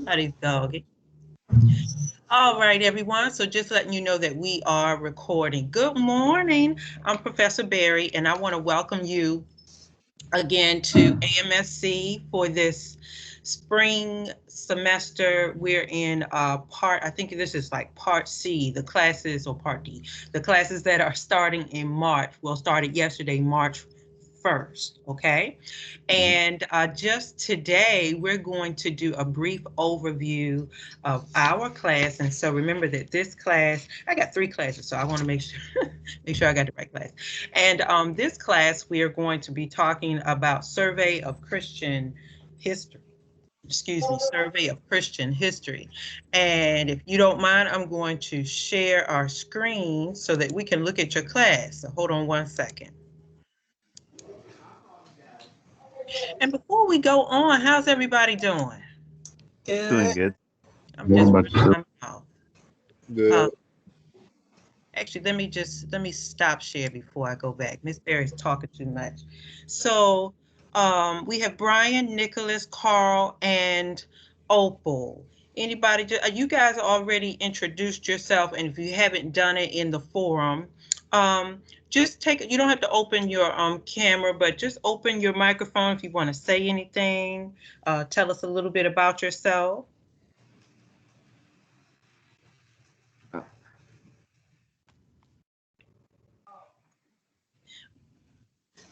How do doggy? All right, everyone. So just letting you know that we are recording. Good morning. I'm Professor Barry, and I want to welcome you again to AMSC for this spring semester. We're in I think this is like part C, the classes, or part D, the classes that are starting in March. Well, started yesterday, March 1st, okay? And just today, we're going to do a brief overview of our class. And so remember that this class, I got 3 classes, so I want to make sure I got the right class. And this class, we are going to be talking about Survey of Christian History. Excuse me, Survey of Christian History. And if you don't mind, I'm going to share our screen so that we can look at your class. So hold on one second. And before we go on, how's everybody doing? Doing good. I'm just running my mouth. Good. Actually, let me stop share before I go back. Miss Berry's talking too much. So we have Brian, Nicholas, Carl, and Opal. Anybody, you guys already introduced yourself, and if you haven't done it in the forum, just you don't have to open your camera, but just open your microphone if you want to say anything. Tell us a little bit about yourself.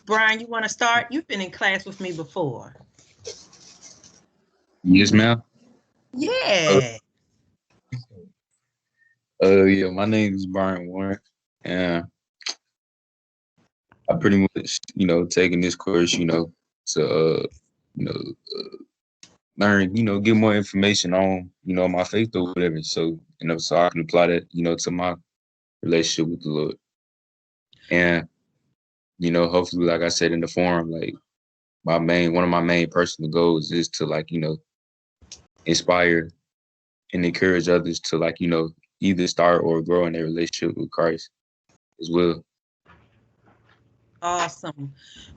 Brian, you want to start? You've been in class with me before. Yes, ma'am. Yeah. Yeah, my name is Brian Warren, and I pretty much, taking this course, to, learn, get more information on, my faith or whatever. So, so I can apply that, to my relationship with the Lord. And, hopefully, like I said in the forum, like one of my main personal goals is to inspire and encourage others to either start or grow in their relationship with Christ as well. Awesome.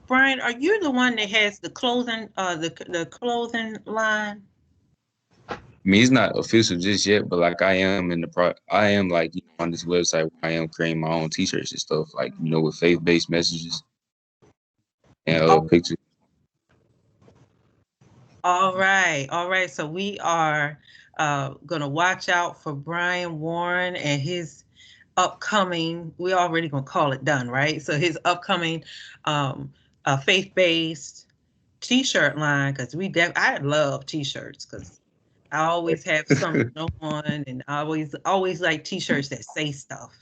Brian, are you the one that has the clothing, the clothing line? I mean, it's not official just yet, but I am I am on this website where I am creating my own T-shirts and stuff, with faith-based messages and pictures. All right. So we are gonna watch out for Brian Warren and his upcoming. We already gonna call it done, right? So his upcoming faith-based T-shirt line, because I love T-shirts because I always have something on, and I always like T-shirts that say stuff.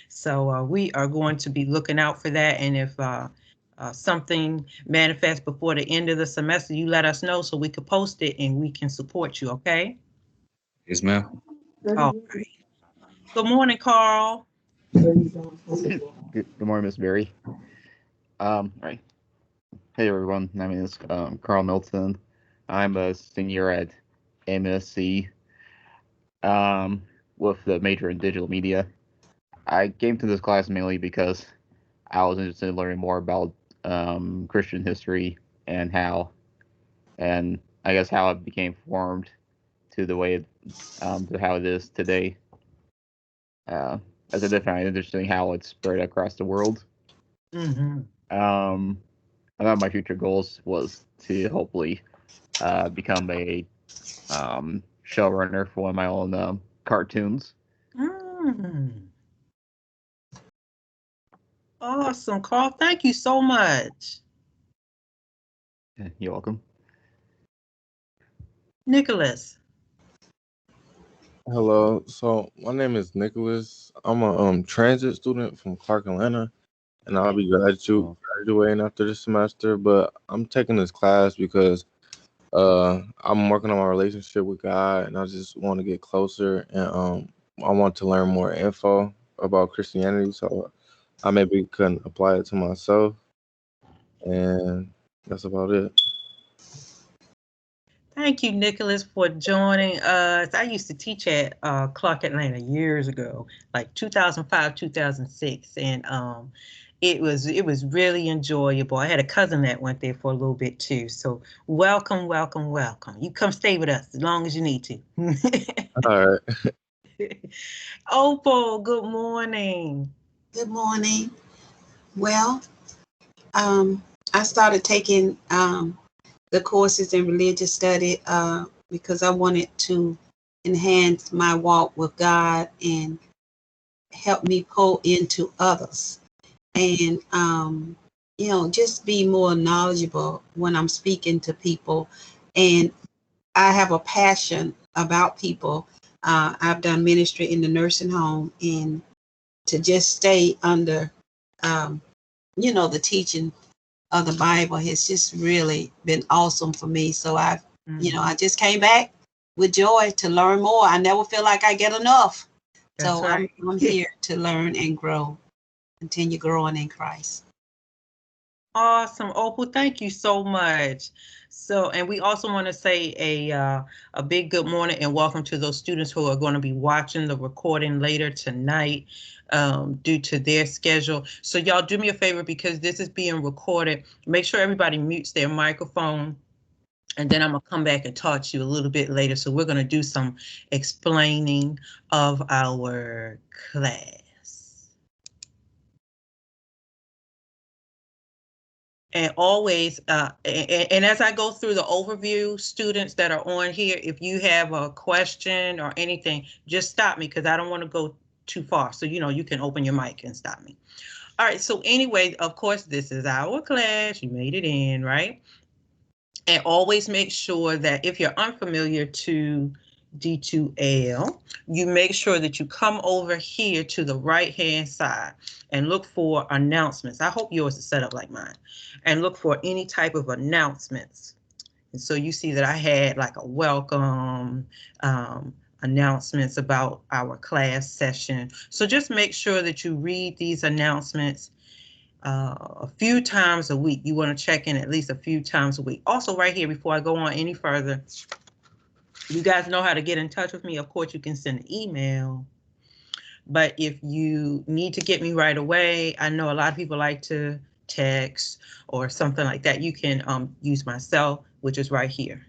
So we are going to be looking out for that, and if something manifests before the end of the semester, you let us know so we can post it and we can support you. Okay. Yes, ma'am. All right. Good morning, Carl. Good morning, Miss Berry. Right. Hey, everyone. My name is Carl Milton. I'm a senior at MSc with the major in digital media. I came to this class mainly because I was interested in learning more about Christian history and I guess how it became formed to the way to how it is today. As I find it interesting how it's spread across the world. Mm-hmm. One of my future goals was to hopefully become a showrunner for one of my own cartoons. Awesome, Carl. Thank you so much. You're welcome. Nicholas. Hello. So my name is Nicholas. I'm a transit student from Clark, Atlanta, and I'll be graduating after this semester. But I'm taking this class because I'm working on my relationship with God, and I just want to get closer, and I want to learn more info about Christianity, so I maybe can apply it to myself, and that's about it. Thank you, Nicholas, for joining us. I used to teach at Clark Atlanta years ago, like 2005, 2006. And It was really enjoyable. I had a cousin that went there for a little bit too. So welcome, welcome, welcome. You come stay with us as long as you need to. All right. Opal, good morning. Good morning. Well, I started taking the courses in religious study because I wanted to enhance my walk with God and help me pour into others. And, just be more knowledgeable when I'm speaking to people. And I have a passion about people. I've done ministry in the nursing home, and to just stay under, the teaching of the Bible has just really been awesome for me. So I just came back with joy to learn more. I never feel like I get enough. That's So right. I'm here to learn and grow, continue growing in Christ. Awesome, Opal. Thank you so much. So, and we also want to say a big good morning and welcome to those students who are going to be watching the recording later tonight due to their schedule. So y'all do me a favor, because this is being recorded. Make sure everybody mutes their microphone. And then I'm going to come back and talk to you a little bit later. So we're going to do some explaining of our class. And always, and as I go through the overview, students that are on here, if you have a question or anything, just stop me, because I don't want to go too far. So, you can open your mic and stop me. All right. So anyway, of course, this is our class. You made it in, right? And always make sure that if you're unfamiliar to D2L, you make sure that you come over here to the right-hand side and look for announcements. I hope yours is set up like mine. And look for any type of announcements. And so you see that I had like a welcome, announcements about our class session. So just make sure that you read these announcements a few times a week. You want to check in at least a few times a week. Also, right here, before I go on any further, you guys know how to get in touch with me. Of course, you can send an email. But if you need to get me right away, I know a lot of people like to text or something like that. You can use my cell, which is right here.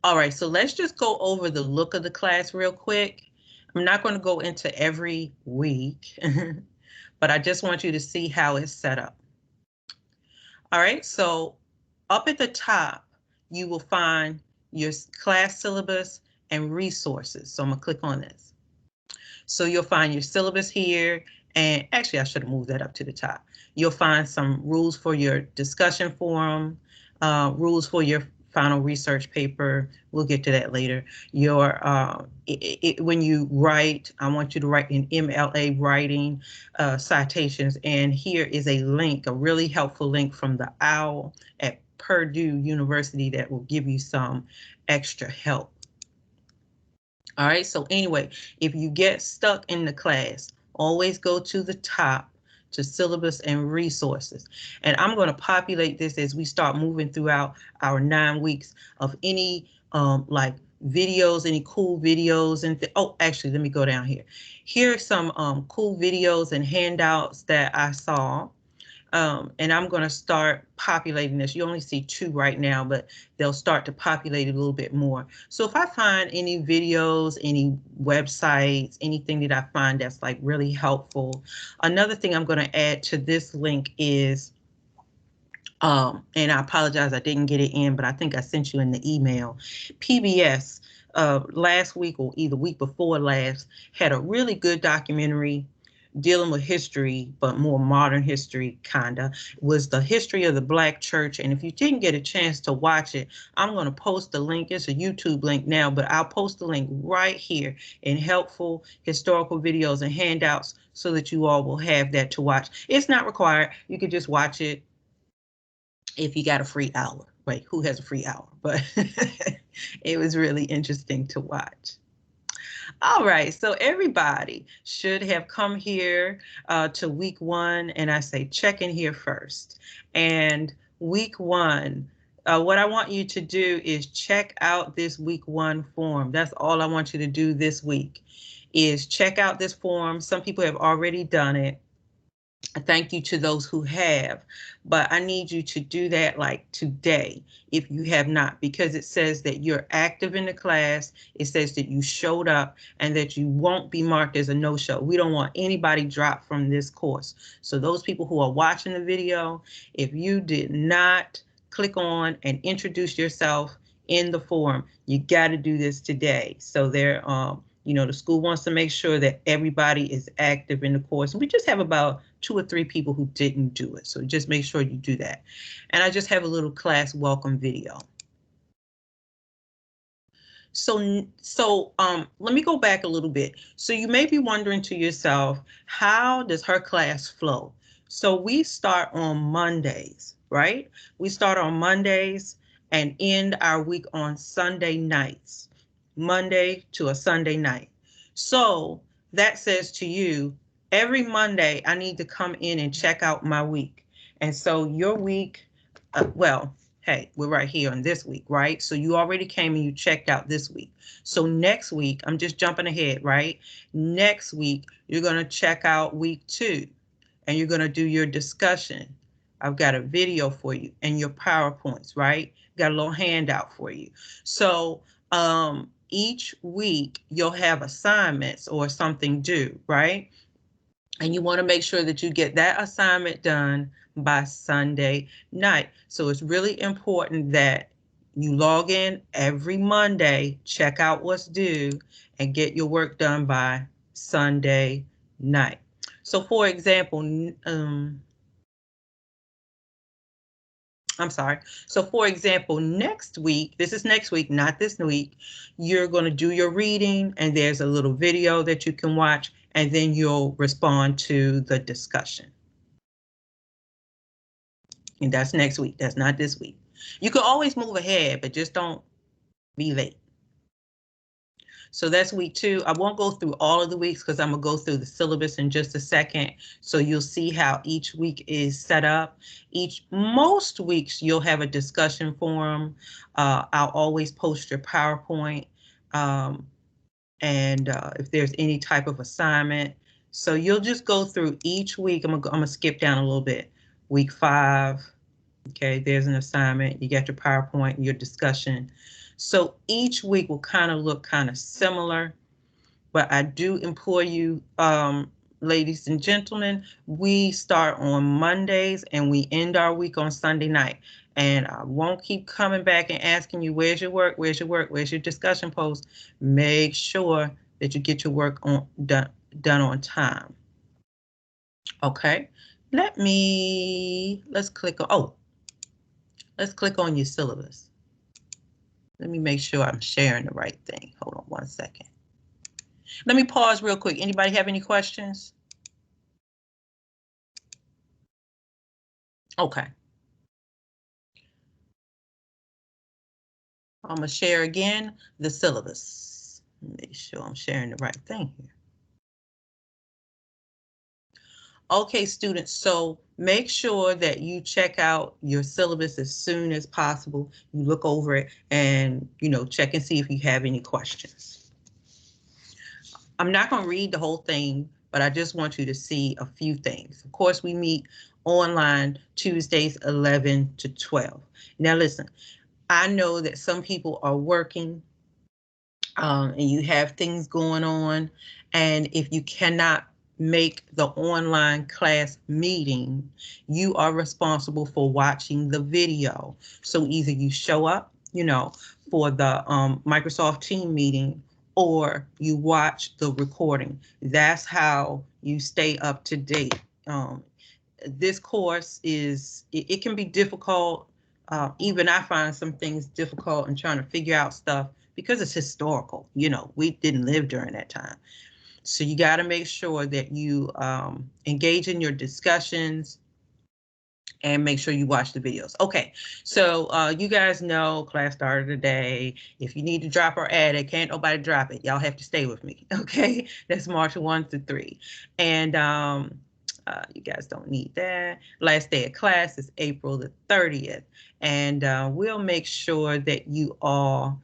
All right, so let's just go over the look of the class real quick. I'm not going to go into every week, but I just want you to see how it's set up. All right, so up at the top, you will find your class syllabus and resources. So I'm gonna click on this. So you'll find your syllabus here, and actually I should have moved that up to the top. You'll find some rules for your discussion forum, rules for your final research paper. We'll get to that later. Your when you write, I want you to write in MLA writing citations, and here is a link, a really helpful link from the OWL at Purdue University that will give you some extra help. All right, so anyway, if you get stuck in the class, always go to the top to syllabus and resources. And I'm going to populate this as we start moving throughout our 9 weeks of any like videos, any cool videos. And oh, actually, let me go down here. Here are some cool videos and handouts that I saw. And I'm going to start populating this. You only see 2 right now, but they'll start to populate a little bit more. So if I find any videos, any websites, anything that I find that's like really helpful. Another thing I'm going to add to this link is, and I apologize, I didn't get it in, but I think I sent you in the email. PBS last week, or either week before last, had a really good documentary dealing with history, but more modern history, kinda, was the history of the Black church. And if you didn't get a chance to watch it, I'm going to post the link. It's a YouTube link now, but I'll post the link right here in helpful historical videos and handouts so that you all will have that to watch. It's not required. You could just watch it if you got a free hour. Wait, who has a free hour? But it was really interesting to watch. All right, so everybody should have come here to week 1, and I say check in here first. And week 1, what I want you to do is check out this week 1 form. That's all I want you to do this week, is check out this form. Some people have already done it. Thank you to those who have, but I need you to do that like today if you have not, because it says that you're active in the class. It says that you showed up and that you won't be marked as a no-show. We don't want anybody dropped from this course. So those people who are watching the video, if you did not click on and introduce yourself in the forum, you got to do this today. So there, you know, the school wants to make sure that everybody is active in the course. We just have about 2 or 3 people who didn't do it. So just make sure you do that. And I just have a little class welcome video. So let me go back a little bit. So you may be wondering to yourself, how does her class flow? So we start on Mondays, right? We start on Mondays and end our week on Sunday nights. Monday to a Sunday night. So that says to you, every Monday, I need to come in and check out my week. And so your week, well, hey, we're right here on this week, right? So you already came and you checked out this week. So next week, I'm just jumping ahead, right? Next week, you're going to check out week 2 and you're going to do your discussion. I've got a video for you and your PowerPoints, right? Got a little handout for you. So, each week you'll have assignments or something due, right? And you want to make sure that you get that assignment done by Sunday night. So it's really important that you log in every Monday, check out what's due, and get your work done by Sunday night. So for example, I'm sorry. So for example, next week, this is next week, not this week, you're going to do your reading and there's a little video that you can watch and then you'll respond to the discussion. And that's next week. That's not this week. You can always move ahead, but just don't be late. So that's week 2. I won't go through all of the weeks because I'm going to go through the syllabus in just a second. So you'll see how each week is set up. Most weeks you'll have a discussion forum. I'll always post your PowerPoint. And if there's any type of assignment. So you'll just go through each week. I'm going to skip down a little bit. Week 5. Okay, there's an assignment. You got your PowerPoint and your discussion. So each week will kind of look kind of similar, but I do implore you, ladies and gentlemen, we start on Mondays and we end our week on Sunday night. And I won't keep coming back and asking you, where's your work? Where's your work? Where's your discussion post? Make sure that you get your work done on time. Okay, let's click on your syllabus. Let me make sure I'm sharing the right thing. Hold on one second. Let me pause real quick. Anybody have any questions? Okay. I'm going to share again the syllabus. Make sure I'm sharing the right thing here. Okay, students, so make sure that you check out your syllabus as soon as possible. You look over it and, check and see if you have any questions. I'm not going to read the whole thing, but I just want you to see a few things. Of course, we meet online Tuesdays, 11 to 12. Now, listen, I know that some people are working and you have things going on. And if you cannot make the online class meeting, you are responsible for watching the video. So either you show up, for the Microsoft Team meeting, or you watch the recording. That's how you stay up to date. This course it can be difficult. Even I find some things difficult in trying to figure out stuff because it's historical. We didn't live during that time. So you got to make sure that you engage in your discussions and make sure you watch the videos. Okay, so you guys know class started today. If you need to drop or add it, can't nobody drop it. Y'all have to stay with me, okay? That's March 1 through 3. And you guys don't need that. Last day of class is April the 30th. And we'll make sure that you all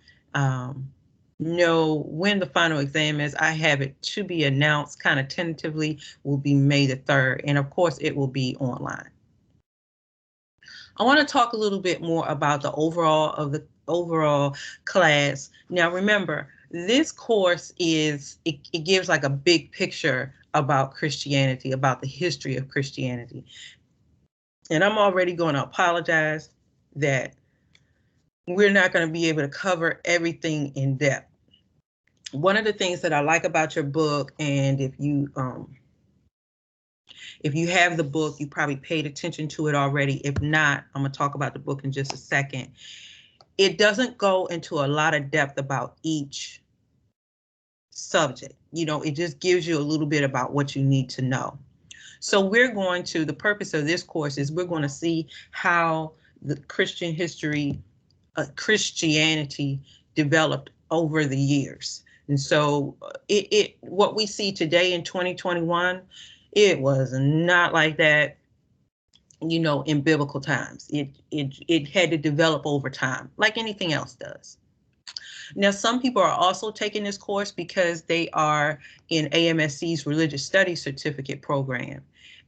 know when the final exam is. I have it to be announced kind of tentatively, will be May the 3rd. And of course, it will be online. I want to talk a little bit more about the overall class. Now, remember, this course it gives like a big picture about Christianity, about the history of Christianity. And I'm already going to apologize that we're not going to be able to cover everything in depth. One of the things that I like about your book, and if you have the book, you probably paid attention to it already. If not, I'm going to talk about the book in just a second. It doesn't go into a lot of depth about each subject. You know, it just gives you a little bit about what you need to know. So the purpose of this course is we're going to see how the Christianity developed over the years. And so what we see today in 2021, it was not like that, you know, in biblical times. It had to develop over time, like anything else does. Now, some people are also taking this course because they are in AMSC's Religious Studies Certificate program.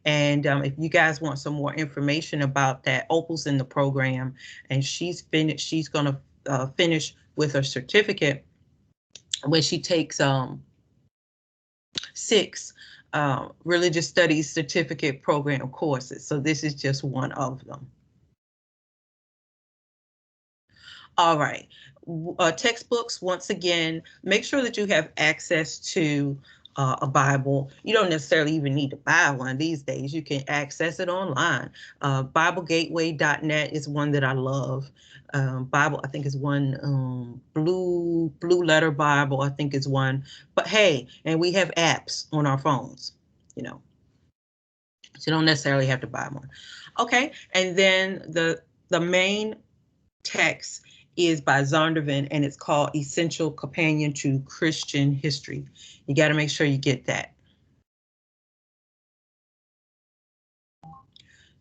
And if you guys want some more information about that, Opal's in the program, and she's going to finish with her certificate when she takes 6 Religious Studies Certificate program courses. So this is just one of them. All right. Textbooks, once again, make sure that you have access to a Bible. You don't necessarily even need to buy one these days. You can access it online. BibleGateway.net is one that I love. Bible, I think, is one. Blue Letter Bible, I think, is one. But hey, and we have apps on our phones, you know. So you don't necessarily have to buy one. Okay, and then the main text is by Zondervan, and it's called Essential Companion to Christian History. You got to make sure you get that.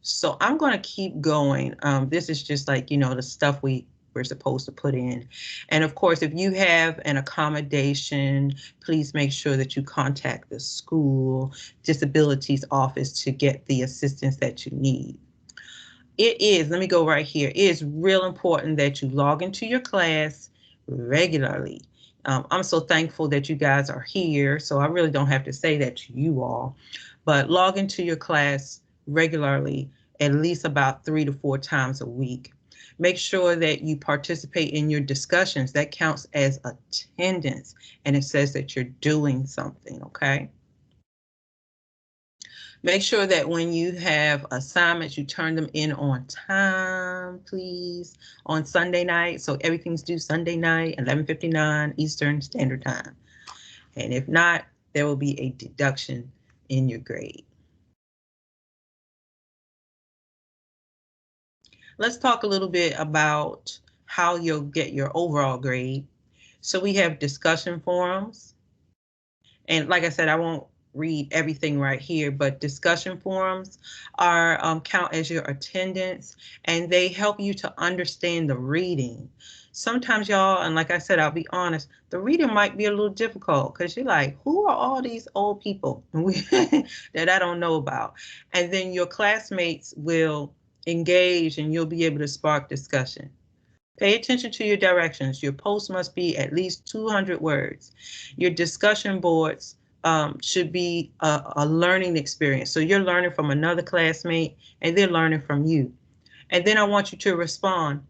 So I'm going to keep going. This is just like, you know, the stuff we're supposed to put in. And of course, if you have an accommodation, please make sure that you contact the school disabilities office to get the assistance that you need. Let me go right here. It is real important that you log into your class regularly. I'm so thankful that you guys are here, so I really don't have to say that to you all, but log into your class regularly, at least about 3 to 4 times a week. Make sure that you participate in your discussions. That counts as attendance, and it says that you're doing something, okay? Make sure that when you have assignments, you turn them in on time, please, on Sunday night. So everything's due Sunday night, 11:59 Eastern Standard Time. And if not, there will be a deduction in your grade. Let's talk a little bit about how you'll get your overall grade. So we have discussion forums. And like I said, I won't read everything right here, but discussion forums are count as your attendance, and they help you to understand the reading. Sometimes y'all, and like I said, I'll be honest, the reading might be a little difficult because you're like, who are all these old people that I don't know about? And then your classmates will engage and you'll be able to spark discussion. Pay attention to your directions. Your post must be at least 200 words. Your discussion boards should be a learning experience. So you're learning from another classmate and they're learning from you. And then I want you to respond.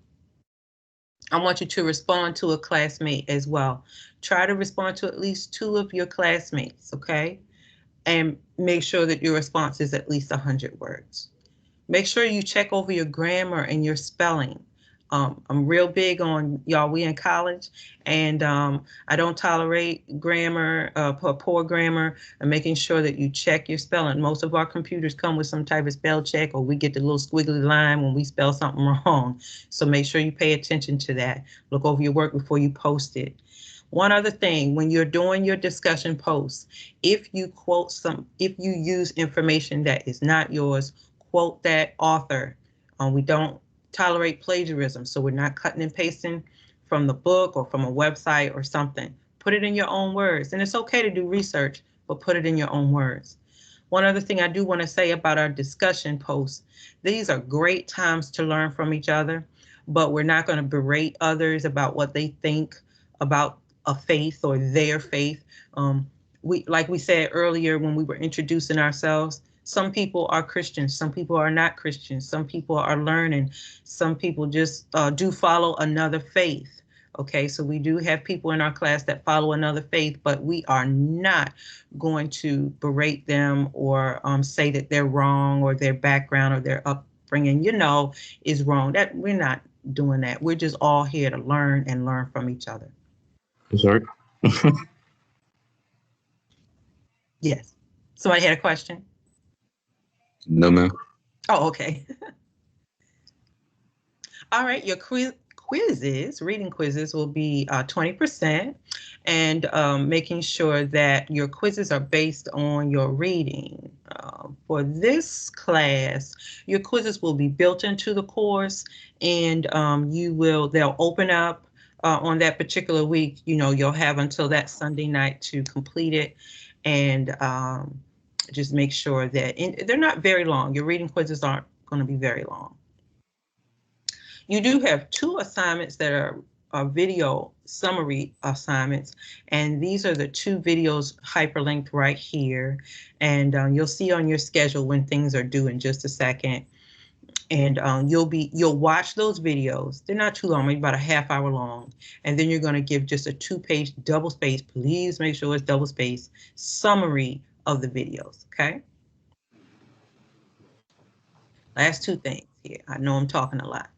I want you to respond to a classmate as well. Try to respond to at least 2 of your classmates, okay? And make sure that your response is at least 100 words. Make sure you check over your grammar and your spelling. I'm real big on, y'all, we in college, and I don't tolerate grammar, poor grammar, and making sure that you check your spelling. Most of our computers come with some type of spell check, or we get the little squiggly line when we spell something wrong. So make sure you pay attention to that. Look over your work before you post it. One other thing, when you're doing your discussion posts, if you use information that is not yours, quote that author. We don't tolerate plagiarism, so we're not cutting and pasting from the book or from a website or something. Put it in your own words. And it's okay to do research, but put it in your own words. One other thing I do want to say about our discussion posts, these are great times to learn from each other, but we're not going to berate others about what they think about a faith or their faith. Like we said earlier when we were introducing ourselves, some people are Christians, some people are not Christians, some people are learning, some people just do follow another faith. Okay, so we do have people in our class that follow another faith, but we are not going to berate them or say that they're wrong or their background or their upbringing, is wrong. That we're not doing that. We're just all here to learn and learn from each other. Sorry. Yes. Somebody had a question? No, ma'am. Oh, okay. All right, your quizzes, reading quizzes will be 20%, and making sure that your quizzes are based on your reading. For this class, your quizzes will be built into the course, and they'll open up on that particular week. You'll have until that Sunday night to complete it, and just make sure that they're not very long. Your reading quizzes aren't going to be very long. You do have 2 assignments that are video summary assignments, and these are the 2 videos hyperlinked right here. And you'll see on your schedule when things are due in just a second. And you'll watch those videos. They're not too long, maybe about a half hour long. And then you're going to give just a 2-page double space. Please make sure it's double space summary of the videos. Okay. Last 2 things here. I know I'm talking a lot.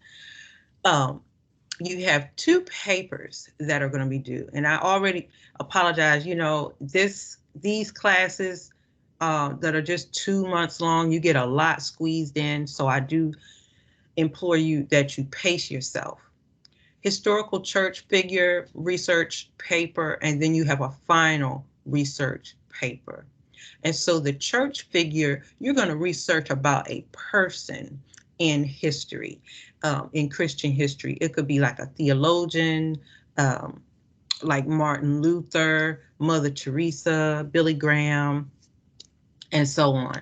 You have 2 papers that are going to be due, and I already apologize. These classes that are just 2 months long, you get a lot squeezed in, so I do implore you that you pace yourself. Historical church figure research paper, and then you have a final research paper. And so the church figure, you're going to research about a person in history, in Christian history. It could be like a theologian, like Martin Luther, Mother Teresa, Billy Graham, and so on.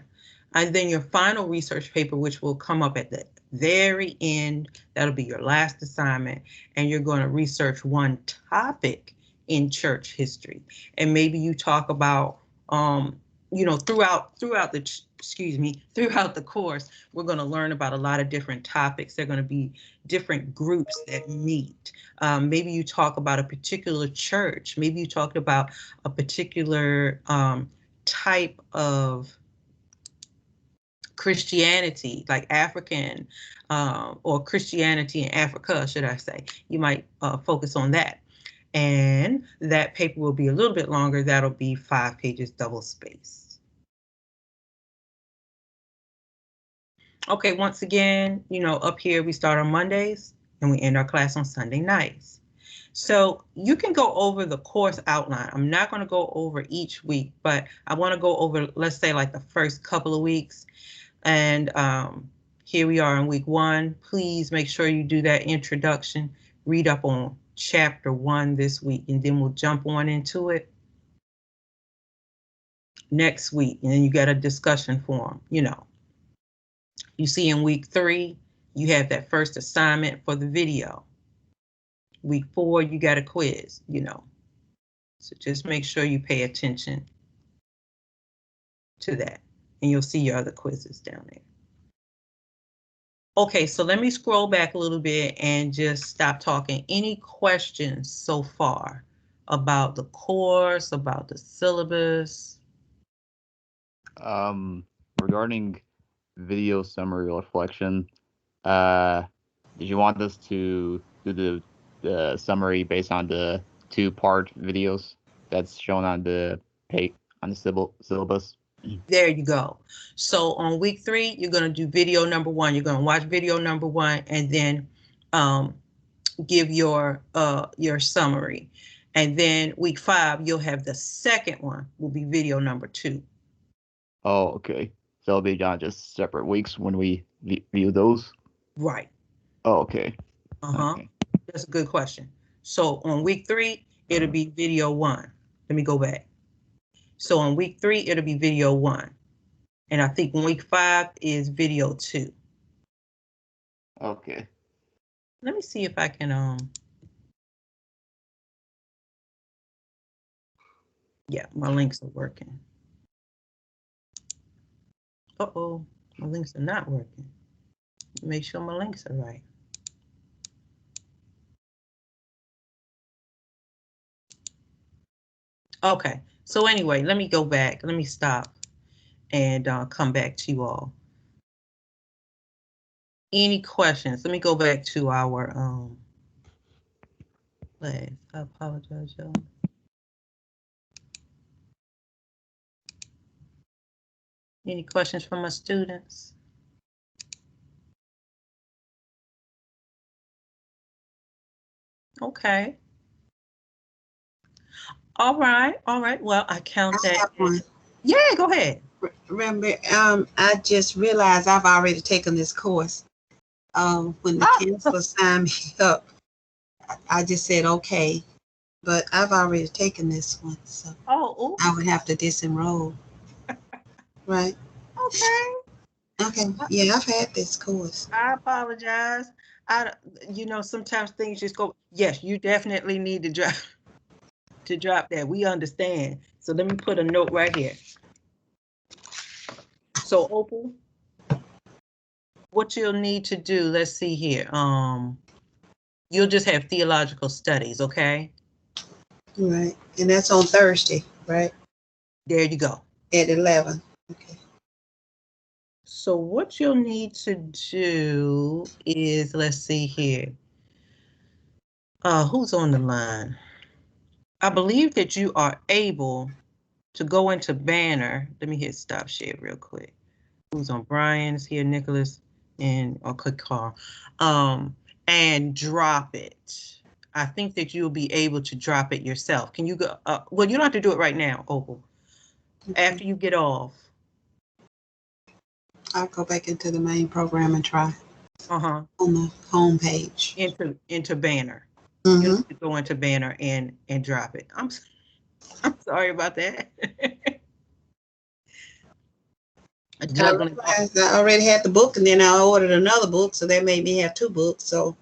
And then your final research paper, which will come up at the very end, that'll be your last assignment, and you're going to research one topic in church history. And maybe you talk about throughout the course, we're going to learn about a lot of different topics. There are going to be different groups that meet. Maybe you talk about a particular church. Maybe you talked about a particular type of Christianity, like African or Christianity in Africa, should I say. You might focus on that. And that paper will be a little bit longer. That'll be 5 pages double space. Okay, once again, up here we start on Mondays and we end our class on Sunday nights. So you can go over the course outline. I'm not going to go over each week, but I want to go over, let's say, like the first couple of weeks. And here we are in week 1. Please make sure you do that introduction. Read up on chapter 1 this week, and then we'll jump on into it next week. And then you got a discussion forum. You see in week 3, you have that first assignment for the video. Week 4, you got a quiz, So just make sure you pay attention to that, and you'll see your other quizzes down there. Okay, so let me scroll back a little bit and just stop talking. Any questions so far about the course, about the syllabus? Regarding video summary reflection, did you want us to do the summary based on the 2-part videos that's shown on the syllabus? There you go. So on week 3, you're going to do video number 1. You're going to watch video number 1 and then give your summary. And then week 5, you'll have the second one will be video number 2. Oh, okay. So it'll be on just separate weeks when we view those? Right. Oh, okay. Uh-huh. Okay. That's a good question. So on week 3, it'll be video 1. Let me go back. So on week 3, it'll be video 1. And I think week 5 is video 2. Okay. Let me see if I can, yeah, my links are working. Uh-oh, my links are not working. Make sure my links are right. Okay, so anyway, let me go back. Let me stop and come back to you all. Any questions? Let me go back to our class. I apologize, y'all. Any questions from my students? Okay. All right. Well, I count I that. have one. Yeah, go ahead. Remember, I just realized I've already taken this course. When the counselor signed me up, I just said, okay, but I've already taken this one, so Oh, I would have to disenroll. Right? okay. Okay. Yeah, I've had this course. I apologize. Sometimes things just go. Yes, you definitely need to drop that. We understand. So let me put a note right here. So Opal, what you'll need to do, let's see here. You'll just have theological studies, okay? Right. And that's on Thursday, right? There you go. At 11. Okay. So what you'll need to do is, let's see here. Who's on the line? I believe that you are able to go into Banner. Let me hit stop share real quick. Who's on? Brian's here, Nicholas, and Carl. And drop it. I think that you'll be able to drop it yourself. Can you go? Well, you don't have to do it right now, Opal. Okay. After you get off. I'll go back into the main program and try Uh-huh. on the home page. Into Banner. Mm-hmm. You have to go into Banner and drop it. I'm sorry about that. I already had the book, and then I ordered another book, so that made me have 2 books. So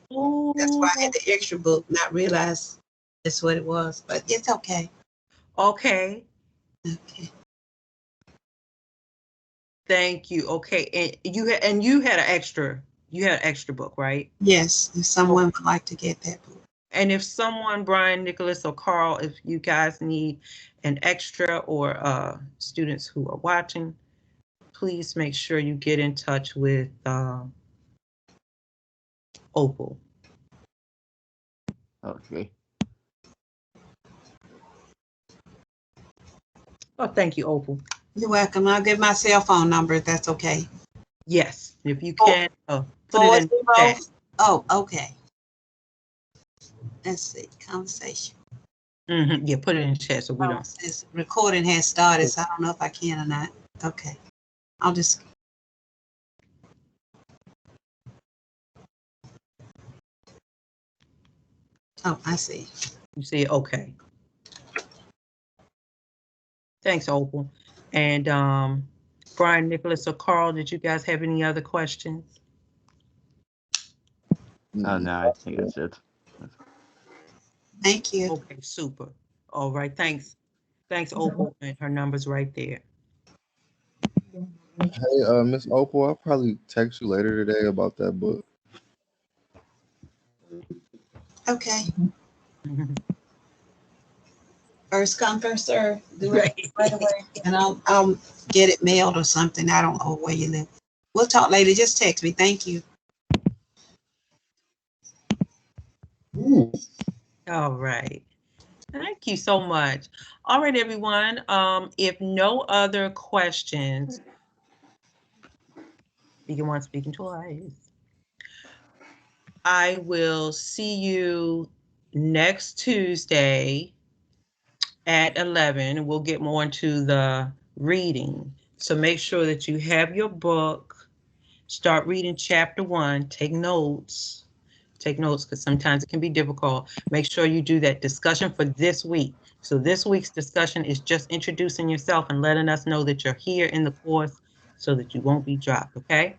that's why I had the extra book, not realize that's what it was. But it's okay. Okay. Okay. Thank you. Okay, and you had an extra book, right? Yes, if someone would like to get that book. And if someone, Brian, Nicholas, or Carl, if you guys need an extra, or students who are watching, please make sure you get in touch with Opal. Okay. Oh, thank you, Opal. You're welcome. I'll give my cell phone number if that's okay. Yes, if you can, put it in 40. chat. Oh, okay. Let's see. Conversation. Yeah, put it in chat so we don't. This recording has started, so I don't know if I can or not. Okay. I'll just. Oh, I see. You see, okay. Thanks, Opal. And Brian, Nicholas, or Carl, did you guys have any other questions? Oh, no, I think that's it. Thank you. Okay, super. All right, thanks. Thanks, Opal, and her number's right there. Hey, Miss Opal, I'll probably text you later today about that book. Okay. First come, first serve. Do it right away, and I'll get it mailed or something. I don't know where you live. We'll talk later. Just text me. Thank you. All right. Thank you so much. All right, everyone. If no other questions, speaking once, speaking twice. I will see you next Tuesday at 11. We'll get more into the reading. So make sure that you have your book. Start reading chapter 1. Take notes take notes because sometimes it can be difficult. Make sure you do that discussion for this week. So this week's discussion is just introducing yourself and letting us know that you're here in the course so that you won't be dropped, okay?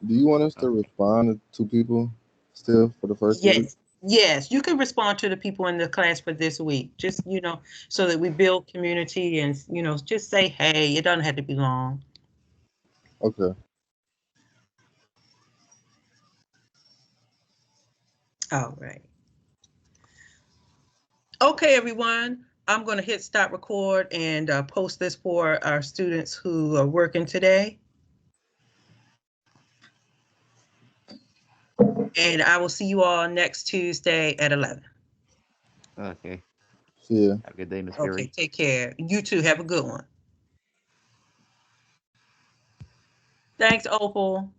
Do you want us to respond to people still for the first week? Yes, yes, you can respond to the people in the class for this week. Just, so that we build community and, just say, hey, it doesn't have to be long. Okay. All right. Okay, everyone. I'm going to hit stop record and post this for our students who are working today. And I will see you all next Tuesday at 11. Okay. See ya. Have a good day, Miss Okay, Berry. take care. You too. Have a good one. Thanks, Opal.